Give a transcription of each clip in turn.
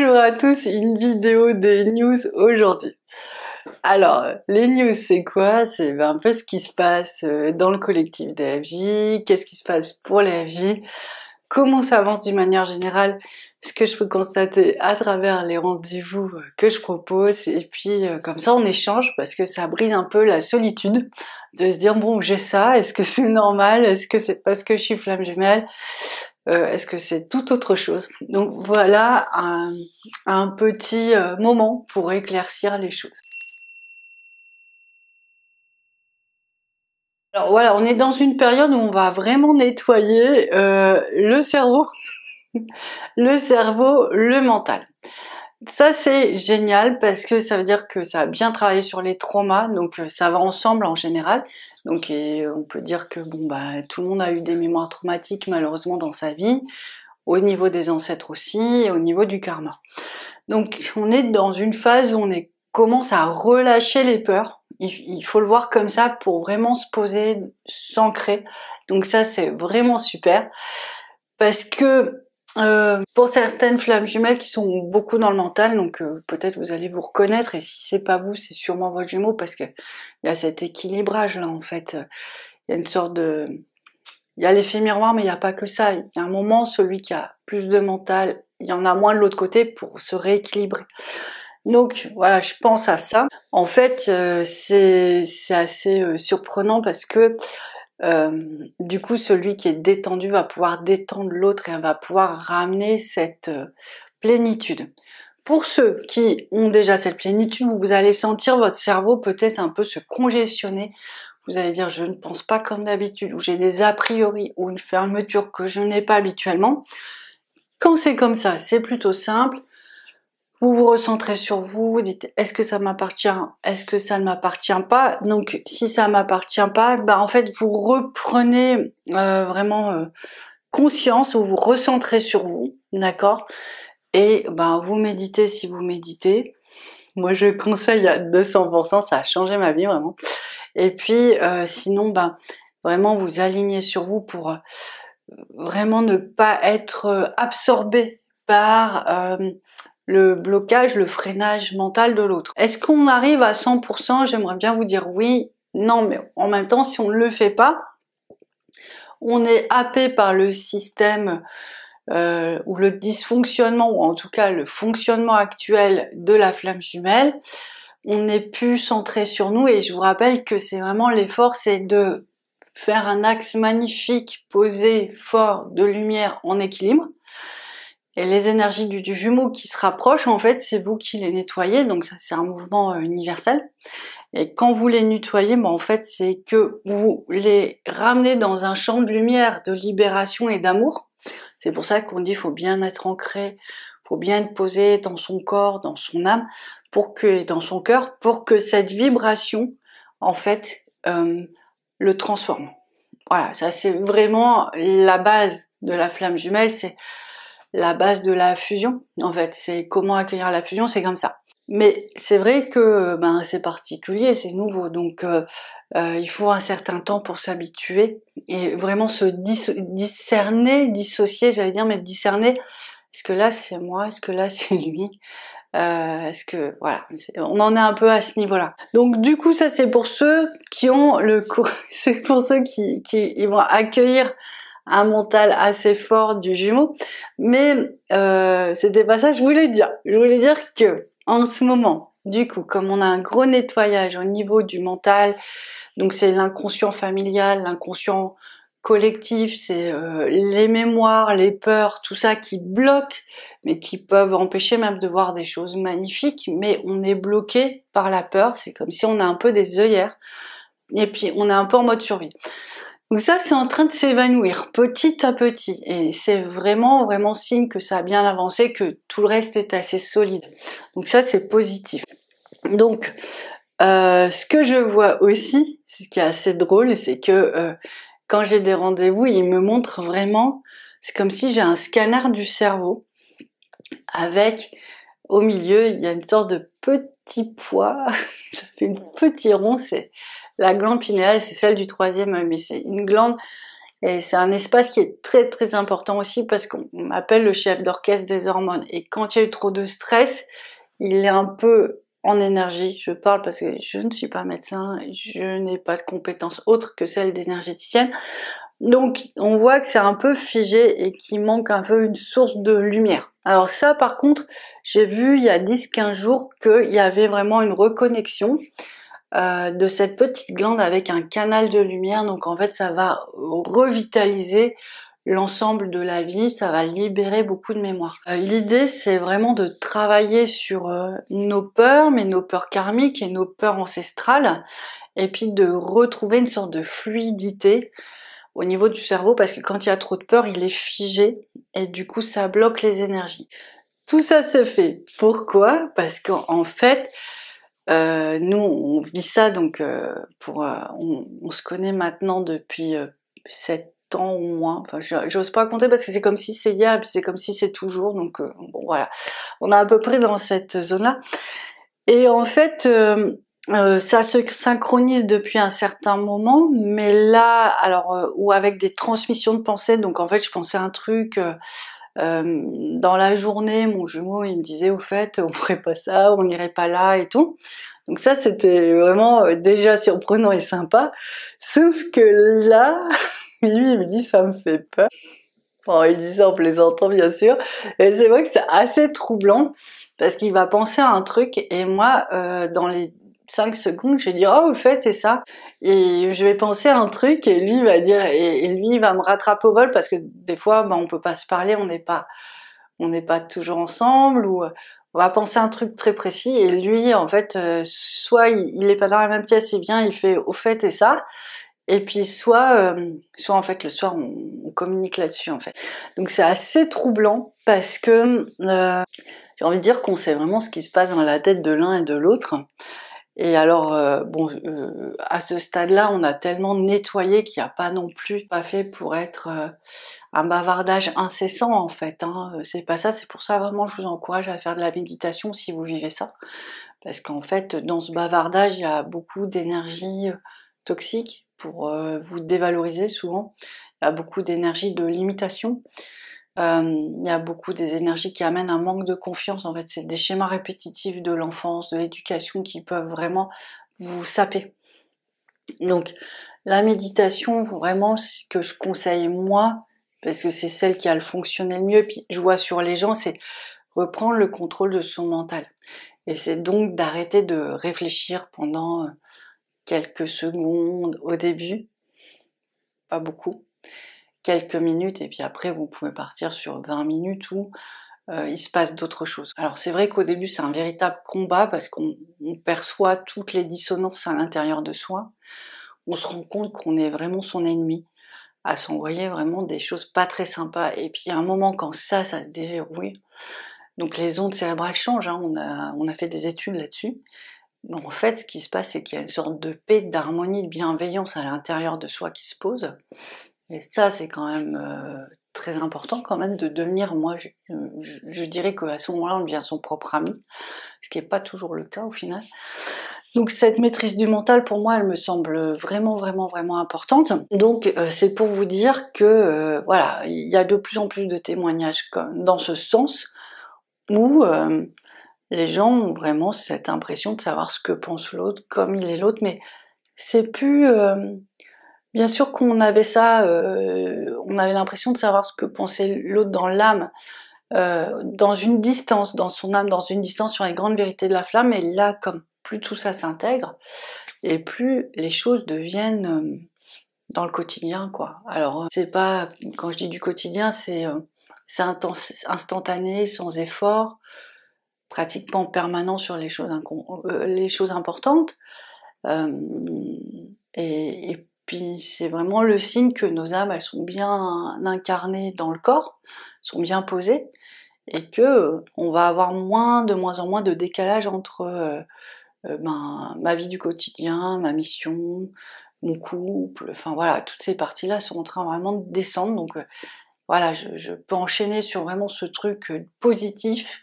Bonjour à tous, une vidéo des news aujourd'hui. Alors, les news c'est quoi? C'est un peu ce qui se passe dans le collectif des FJ, qu'est-ce qui se passe pour les FJ, comment ça avance d'une manière générale, ce que je peux constater à travers les rendez-vous que je propose, et puis comme ça on échange parce que ça brise un peu la solitude de se dire bon j'ai ça, est-ce que c'est normal, est-ce que c'est parce que je suis flamme jumelle, est-ce que c'est tout autre chose? Donc voilà un petit moment pour éclaircir les choses. Alors voilà, on est dans une période où on va vraiment nettoyer le cerveau, le mental. Ça c'est génial parce que ça veut dire que ça a bien travaillé sur les traumas, donc ça va ensemble en général. Donc on peut dire que bon bah tout le monde a eu des mémoires traumatiques malheureusement dans sa vie, au niveau des ancêtres aussi, et au niveau du karma. Donc on est dans une phase où commence à relâcher les peurs. Il faut le voir comme ça pour vraiment se poser, s'ancrer. Donc ça c'est vraiment super parce que pour certaines flammes jumelles qui sont beaucoup dans le mental, donc peut-être vous allez vous reconnaître, et si c'est pas vous, c'est sûrement votre jumeau, parce que il y a cet équilibrage là en fait. Il y a une sorte de... Il y a l'effet miroir, mais il n'y a pas que ça. Il y a un moment, celui qui a plus de mental, il y en a moins de l'autre côté pour se rééquilibrer. Donc voilà, je pense à ça. En fait, c'est assez surprenant parce que du coup, celui qui est détendu va pouvoir détendre l'autre et va pouvoir ramener cette plénitude. Pour ceux qui ont déjà cette plénitude, vous allez sentir votre cerveau peut-être un peu se congestionner. Vous allez dire je ne pense pas comme d'habitude, ou j'ai des a priori, ou une fermeture que je n'ai pas habituellement. Quand c'est comme ça, c'est plutôt simple. Vous vous recentrez sur vous, vous dites est-ce que ça m'appartient, est-ce que ça ne m'appartient pas. Donc si ça m'appartient pas, bah en fait vous reprenez vraiment conscience, ou vous recentrez sur vous, d'accord, et ben vous méditez si vous méditez. Moi je conseille à 200%, ça a changé ma vie vraiment. Et puis sinon ben vraiment vous alignez sur vous pour vraiment ne pas être absorbé par le blocage, le freinage mental de l'autre. Est-ce qu'on arrive à 100%? J'aimerais bien vous dire oui, non, mais en même temps, si on ne le fait pas, on est happé par le système ou le dysfonctionnement, ou en tout cas le fonctionnement actuel de la flamme jumelle. On n'est plus centré sur nous, et je vous rappelle que c'est vraiment l'effort, c'est de faire un axe magnifique, posé, fort, de lumière en équilibre. Et les énergies du jumeau qui se rapprochent, en fait, c'est vous qui les nettoyez, donc ça c'est un mouvement universel. Et quand vous les nettoyez, ben, en fait, c'est que vous les ramenez dans un champ de lumière, de libération et d'amour. C'est pour ça qu'on dit qu'il faut bien être ancré, faut bien être posé dans son corps, dans son âme, dans son cœur, pour que cette vibration, en fait, le transforme. Voilà, ça c'est vraiment la base de la flamme jumelle, c'est la base de la fusion, en fait. C'est comment accueillir la fusion, c'est comme ça. Mais c'est vrai que ben, c'est particulier, c'est nouveau, donc il faut un certain temps pour s'habituer et vraiment se discerner, dissocier, j'allais dire, mais discerner, est-ce que là c'est moi, est-ce que là c'est lui, est-ce que voilà, on en est un peu à ce niveau-là. Donc du coup ça c'est pour ceux qui ont le c'est pour ceux qui ils vont accueillir un mental assez fort du jumeau, mais c'était pas ça que je voulais dire. Je voulais dire que en ce moment, du coup, comme on a un gros nettoyage au niveau du mental, donc c'est l'inconscient familial, l'inconscient collectif, c'est les mémoires, les peurs, tout ça qui bloque, mais qui peuvent empêcher même de voir des choses magnifiques, mais on est bloqué par la peur, c'est comme si on a un peu des œillères, et puis on est un peu en mode survie. Donc ça, c'est en train de s'évanouir petit à petit, et c'est vraiment vraiment signe que ça a bien avancé, que tout le reste est assez solide. Donc ça, c'est positif. Donc ce que je vois aussi, ce qui est assez drôle, c'est que quand j'ai des rendez-vous, ils me montrent vraiment, c'est comme si j'ai un scanner du cerveau avec, au milieu, il y a une sorte de petit poids, ça fait un petit rond, c'est la glande pinéale, c'est celle du troisième œil, mais c'est une glande Et c'est un espace qui est très très important aussi parce qu'on m'appelle le chef d'orchestre des hormones. Et quand il y a eu trop de stress, il est un peu en énergie. Je parle parce que je ne suis pas médecin, je n'ai pas de compétences autres que celles d'énergéticienne. Donc on voit que c'est un peu figé et qu'il manque un peu une source de lumière. Alors ça par contre, j'ai vu il y a 10-15 jours qu'il y avait vraiment une reconnexion de cette petite glande avec un canal de lumière. Donc en fait ça va revitaliser l'ensemble de la vie, ça va libérer beaucoup de mémoire. L'idée c'est vraiment de travailler sur nos peurs, mais nos peurs karmiques et nos peurs ancestrales, et puis de retrouver une sorte de fluidité au niveau du cerveau, parce que quand il y a trop de peur, il est figé et du coup ça bloque les énergies. Tout ça se fait. Pourquoi? Parce qu'en fait, nous on vit ça donc on se connaît maintenant depuis 7 ans ou moins. Enfin, j'ose pas compter parce que c'est comme si c'est hier, puis c'est comme si c'est toujours. Donc bon voilà, on est à peu près dans cette zone-là. Et en fait, ça se synchronise depuis un certain moment, mais là, alors ou avec des transmissions de pensée. Donc en fait, je pensais un truc dans la journée, mon jumeau il me disait au fait, on ferait pas ça, on n'irait pas là et tout. Donc ça, c'était vraiment déjà surprenant et sympa. Sauf que là, lui, il me dit ça me fait peur. Bon, il dit ça en plaisantant, bien sûr. Et c'est vrai que c'est assez troublant parce qu'il va penser à un truc et moi, dans les 5 secondes, je vais dire oh au fait et ça, et je vais penser à un truc et lui il va dire et lui il va me rattraper au vol parce que des fois on peut pas se parler, on n'est pas toujours ensemble, ou on va penser à un truc très précis et lui en fait soit il est pas dans la même pièce, il vient, il fait au fait et ça, et puis soit en fait le soir on communique là-dessus en fait. Donc c'est assez troublant parce que j'ai envie de dire qu'on sait vraiment ce qui se passe dans la tête de l'un et de l'autre. Et alors, à ce stade-là, on a tellement nettoyé qu'il n'y a pas non plus pas fait pour être un bavardage incessant en fait. Hein. C'est pas ça, c'est pour ça vraiment je vous encourage à faire de la méditation si vous vivez ça. Parce qu'en fait, dans ce bavardage, il y a beaucoup d'énergie toxique pour vous dévaloriser souvent. Il y a beaucoup d'énergie de limitation. Il y a beaucoup des énergies qui amènent un manque de confiance. En fait, c'est des schémas répétitifs de l'enfance, de l'éducation qui peuvent vraiment vous saper. Donc, la méditation, vraiment, ce que je conseille moi, parce que c'est celle qui a le fonctionné le mieux, puis je vois sur les gens, c'est reprendre le contrôle de son mental. Et c'est donc d'arrêter de réfléchir pendant quelques secondes au début, pas beaucoup, quelques minutes, et puis après vous pouvez partir sur 20 minutes où il se passe d'autres choses. Alors c'est vrai qu'au début c'est un véritable combat parce qu'on perçoit toutes les dissonances à l'intérieur de soi, on se rend compte qu'on est vraiment son ennemi, à s'envoyer vraiment des choses pas très sympas, et puis à un moment quand ça se déverrouille, donc les ondes cérébrales changent, hein, on a fait des études là-dessus. Donc en fait ce qui se passe c'est qu'il y a une sorte de paix, d'harmonie, de bienveillance à l'intérieur de soi qui se pose. Et ça, c'est quand même très important quand même de devenir, moi je dirais qu'à ce moment-là, on devient son propre ami, ce qui n'est pas toujours le cas au final. Donc cette maîtrise du mental, pour moi, elle me semble vraiment, vraiment, vraiment importante. Donc c'est pour vous dire que voilà, il y a de plus en plus de témoignages dans ce sens où les gens ont vraiment cette impression de savoir ce que pense l'autre, comme il est l'autre, mais c'est plus... Bien sûr qu'on avait ça, on avait l'impression de savoir ce que pensait l'autre dans l'âme, dans une distance, dans son âme, dans une distance sur les grandes vérités de la flamme, et là, comme plus tout ça s'intègre, et plus les choses deviennent dans le quotidien, quoi. Alors, c'est pas, quand je dis du quotidien, c'est instantané, sans effort, pratiquement permanent sur les choses importantes, et puis c'est vraiment le signe que nos âmes, elles sont bien incarnées dans le corps, sont bien posées, et que on va avoir de moins en moins de décalage entre ma vie du quotidien, ma mission, mon couple, enfin voilà, toutes ces parties-là sont en train vraiment de descendre, donc voilà, je peux enchaîner sur vraiment ce truc positif.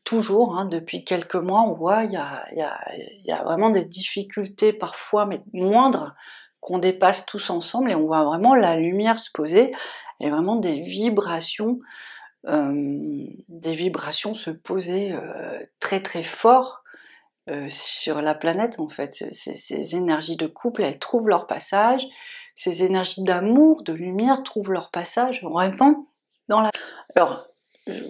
Toujours, hein, depuis quelques mois, on voit il y a vraiment des difficultés parfois, mais moindres, qu'on dépasse tous ensemble et on voit vraiment la lumière se poser et vraiment des vibrations se poser très très fort sur la planète en fait. Ces énergies de couple, elles trouvent leur passage, ces énergies d'amour, de lumière trouvent leur passage vraiment dans la... Alors,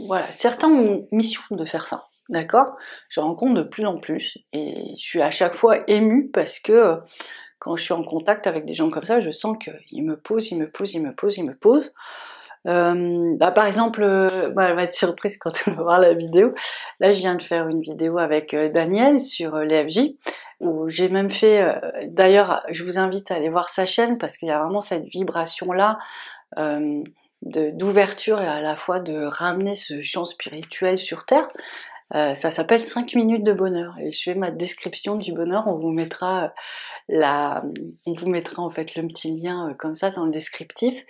voilà, certains ont mission de faire ça, d'accord? Je rencontre de plus en plus et je suis à chaque fois émue parce que quand je suis en contact avec des gens comme ça, je sens qu'ils me posent, ils me posent, ils me posent, ils me posent. Par exemple, elle va être surprise quand elle va voir la vidéo. Là, je viens de faire une vidéo avec Daniel sur l'EFJ, où j'ai même fait... D'ailleurs, je vous invite à aller voir sa chaîne, parce qu'il y a vraiment cette vibration-là d'ouverture et à la fois de ramener ce champ spirituel sur Terre. Ça s'appelle 5 minutes de bonheur, et je fais ma description du bonheur, on vous mettra en fait le petit lien comme ça dans le descriptif.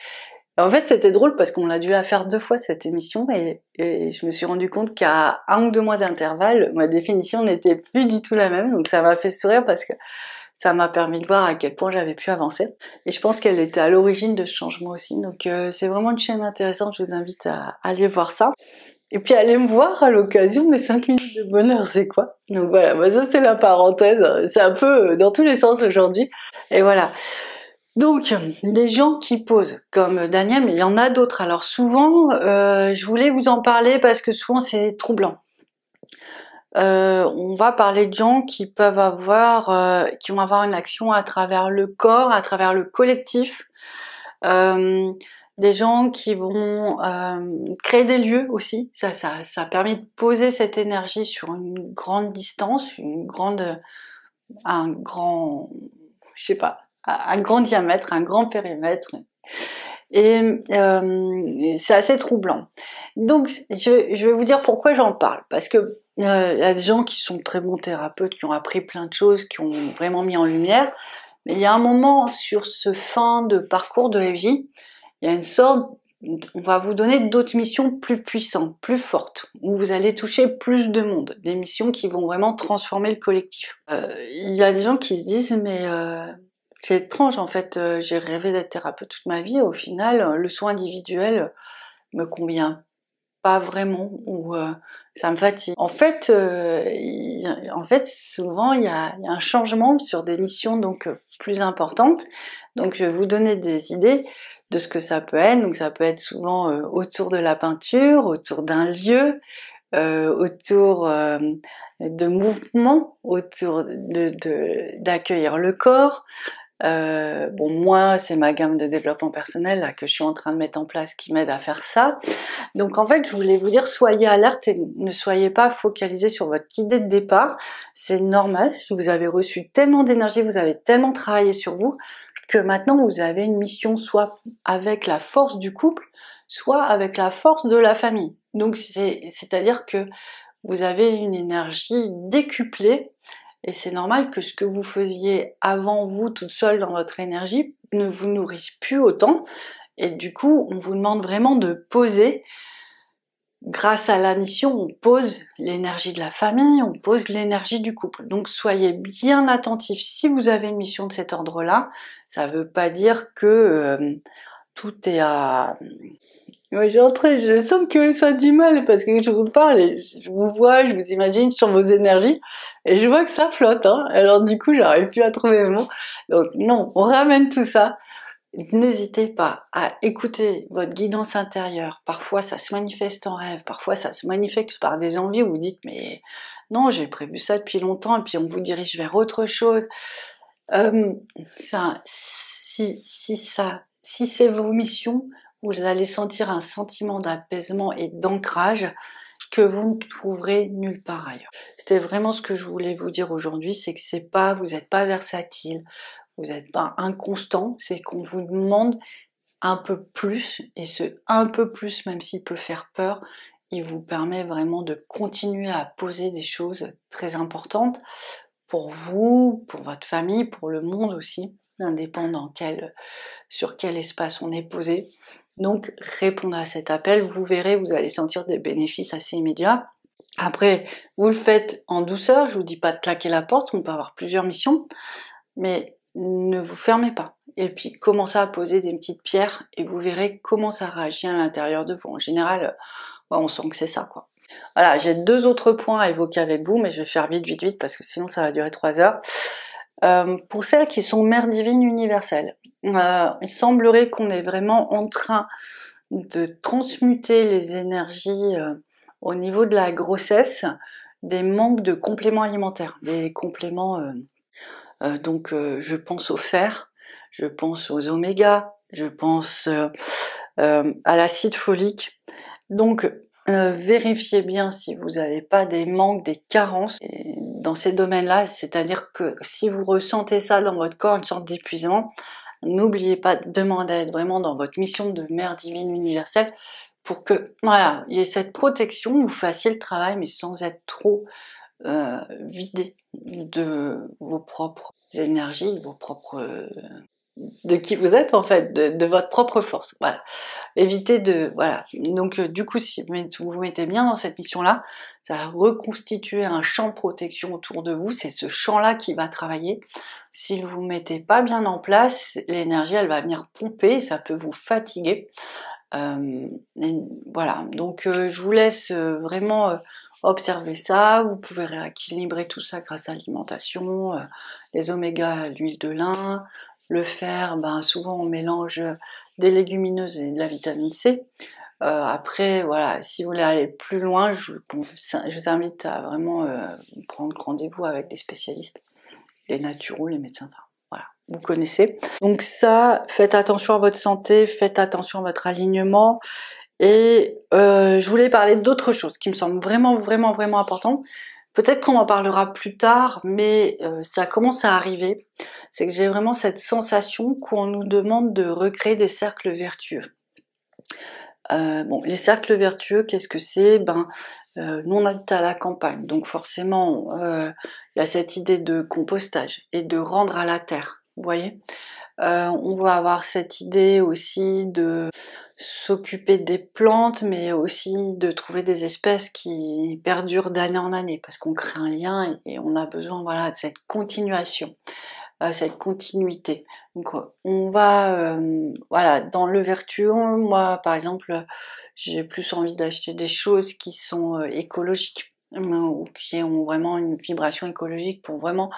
En fait, c'était drôle parce qu'on a dû la faire 2 fois cette émission et je me suis rendu compte qu'à 1 ou 2 mois d'intervalle, ma définition n'était plus du tout la même, donc ça m'a fait sourire parce que ça m'a permis de voir à quel point j'avais pu avancer. Et je pense qu'elle était à l'origine de ce changement aussi, donc c'est vraiment une chaîne intéressante, je vous invite à aller voir ça. Et puis allez me voir à l'occasion, mes 5 minutes de bonheur, c'est quoi? Donc voilà, ça c'est la parenthèse, c'est un peu dans tous les sens aujourd'hui. Et voilà. Donc, des gens qui posent, comme Daniel, mais il y en a d'autres. Alors souvent, je voulais vous en parler parce que souvent c'est troublant. On va parler de gens qui peuvent avoir, qui vont avoir une action à travers le corps, à travers le collectif. Des gens qui vont créer des lieux aussi. Ça permet de poser cette énergie sur une grande distance, un grand diamètre, un grand périmètre. Et c'est assez troublant. Donc je vais vous dire pourquoi j'en parle. Parce que y a des gens qui sont très bons thérapeutes, qui ont appris plein de choses, qui ont vraiment mis en lumière. Mais il y a un moment sur ce fin de parcours de FJ, il y a une sorte, on va vous donner d'autres missions plus puissantes, plus fortes, où vous allez toucher plus de monde, des missions qui vont vraiment transformer le collectif. Il y a des gens qui se disent mais c'est étrange en fait, j'ai rêvé d'être thérapeute toute ma vie, au final le soin individuel me convient pas vraiment, ou ça me fatigue. En fait, souvent il y a un changement sur des missions donc plus importantes. Donc je vais vous donner des idées de ce que ça peut être. Donc ça peut être souvent autour de la peinture, autour d'un lieu, autour de mouvements, autour d'accueillir le corps. Bon, moi, c'est ma gamme de développement personnel là que je suis en train de mettre en place qui m'aide à faire ça. Donc en fait, je voulais vous dire, soyez alerte et ne soyez pas focalisés sur votre idée de départ. C'est normal, si vous avez reçu tellement d'énergie, vous avez tellement travaillé sur vous, que maintenant vous avez une mission soit avec la force du couple, soit avec la force de la famille. Donc c'est-à-dire que vous avez une énergie décuplée, et c'est normal que ce que vous faisiez avant vous toute seule dans votre énergie ne vous nourrisse plus autant, et du coup on vous demande vraiment de poser. Grâce à la mission, on pose l'énergie de la famille, on pose l'énergie du couple. Donc soyez bien attentifs si vous avez une mission de cet ordre-là. Ça veut pas dire que tout est à... Ouais, je sens que ça a du mal parce que je vous parle et je vous vois, je vous imagine sur vos énergies et je vois que ça flotte, hein. Alors du coup, j'arrive plus à trouver mes mots. Donc non, on ramène tout ça. N'hésitez pas à écouter votre guidance intérieure. Parfois, ça se manifeste en rêve, parfois ça se manifeste par des envies où vous dites mais non, j'ai prévu ça depuis longtemps, et puis on vous dirige vers autre chose. Si c'est vos missions, vous allez sentir un sentiment d'apaisement et d'ancrage que vous ne trouverez nulle part ailleurs. C'était vraiment ce que je voulais vous dire aujourd'hui, c'est que vous n'êtes pas versatile, vous n'êtes pas inconstant, c'est qu'on vous demande un peu plus, et ce un peu plus, même s'il peut faire peur, il vous permet vraiment de continuer à poser des choses très importantes pour vous, pour votre famille, pour le monde aussi, indépendant sur quel espace on est posé. Donc répondez à cet appel, vous verrez, vous allez sentir des bénéfices assez immédiats. Après, vous le faites en douceur, je vous dis pas de claquer la porte, on peut avoir plusieurs missions, mais ne vous fermez pas. Et puis commencez à poser des petites pierres et vous verrez comment ça réagit à l'intérieur de vous. En général, on sent que c'est ça, quoi. Voilà, j'ai 2 autres points à évoquer avec vous, mais je vais faire vite parce que sinon ça va durer 3 heures. Pour celles qui sont mères divines universelles, il semblerait qu'on est vraiment en train de transmuter les énergies au niveau de la grossesse, des manques de compléments alimentaires, des compléments, je pense au fer, je pense aux oméga, je pense à l'acide folique. Donc vérifiez bien si vous n'avez pas des manques, des carences dans ces domaines-là, c'est-à-dire que si vous ressentez ça dans votre corps, une sorte d'épuisement, n'oubliez pas de demander à être vraiment dans votre mission de mère divine universelle pour que, voilà, il y ait cette protection, vous fassiez le travail, mais sans être trop vidé de vos propres énergies, de vos propres... de qui vous êtes en fait, de votre propre force, voilà. Évitez de... voilà. Donc du coup, si vous vous mettez bien dans cette mission-là, ça va reconstituer un champ de protection autour de vous, c'est ce champ-là qui va travailler. Si vous ne mettez pas bien en place, l'énergie, elle va venir pomper, ça peut vous fatiguer. Voilà, donc je vous laisse vraiment observer ça. Vous pouvez rééquilibrer tout ça grâce à l'alimentation, les oméga, l'huile de lin, le fer, souvent on mélange des légumineuses et de la vitamine C. Après, voilà, si vous voulez aller plus loin, je vous invite à vraiment prendre rendez-vous avec des spécialistes, les naturaux, les médecins. Voilà, vous connaissez. Donc ça, faites attention à votre santé, faites attention à votre alignement. Et je voulais parler d'autre chose qui me semble vraiment importante. Peut-être qu'on en parlera plus tard, mais ça commence à arriver. C'est que j'ai vraiment cette sensation qu'on nous demande de recréer des cercles vertueux. Les cercles vertueux, qu'est-ce que c'est? Nous on habite à la campagne, donc forcément il y a cette idée de compostage et de rendre à la terre, vous voyez. On va avoir cette idée aussi de s'occuper des plantes, mais aussi de trouver des espèces qui perdurent d'année en année, parce qu'on crée un lien et on a besoin, voilà, de cette continuation, cette continuité. Donc on va, voilà, dans le vertueux, moi par exemple, j'ai plus envie d'acheter des choses qui sont écologiques, ou qui ont vraiment une vibration écologique pour vraiment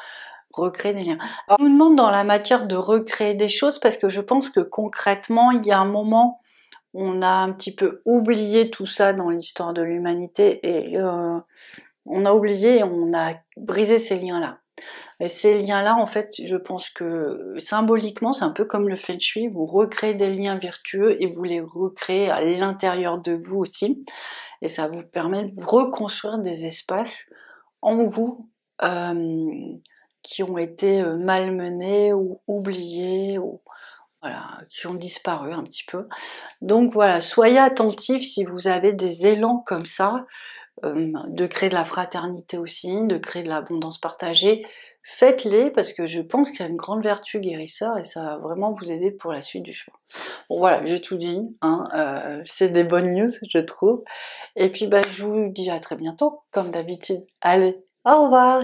recréer des liens. Alors, je vous demande dans la matière de recréer des choses parce que je pense que concrètement, il y a un moment, on a un petit peu oublié tout ça dans l'histoire de l'humanité et on a oublié et on a brisé ces liens-là. Et ces liens-là, en fait, je pense que symboliquement, c'est un peu comme le feng shui, vous recréez des liens vertueux et vous les recréez à l'intérieur de vous aussi. Et ça vous permet de reconstruire des espaces en vous qui ont été malmenés ou oubliés, ou voilà, qui ont disparu un petit peu. Donc voilà, soyez attentifs si vous avez des élans comme ça, de créer de la fraternité aussi, de créer de l'abondance partagée. Faites-les parce que je pense qu'il y a une grande vertu guérisseur et ça va vraiment vous aider pour la suite du chemin. Bon voilà, j'ai tout dit, hein, c'est des bonnes news je trouve. Et puis je vous dis à très bientôt, comme d'habitude. Allez, au revoir!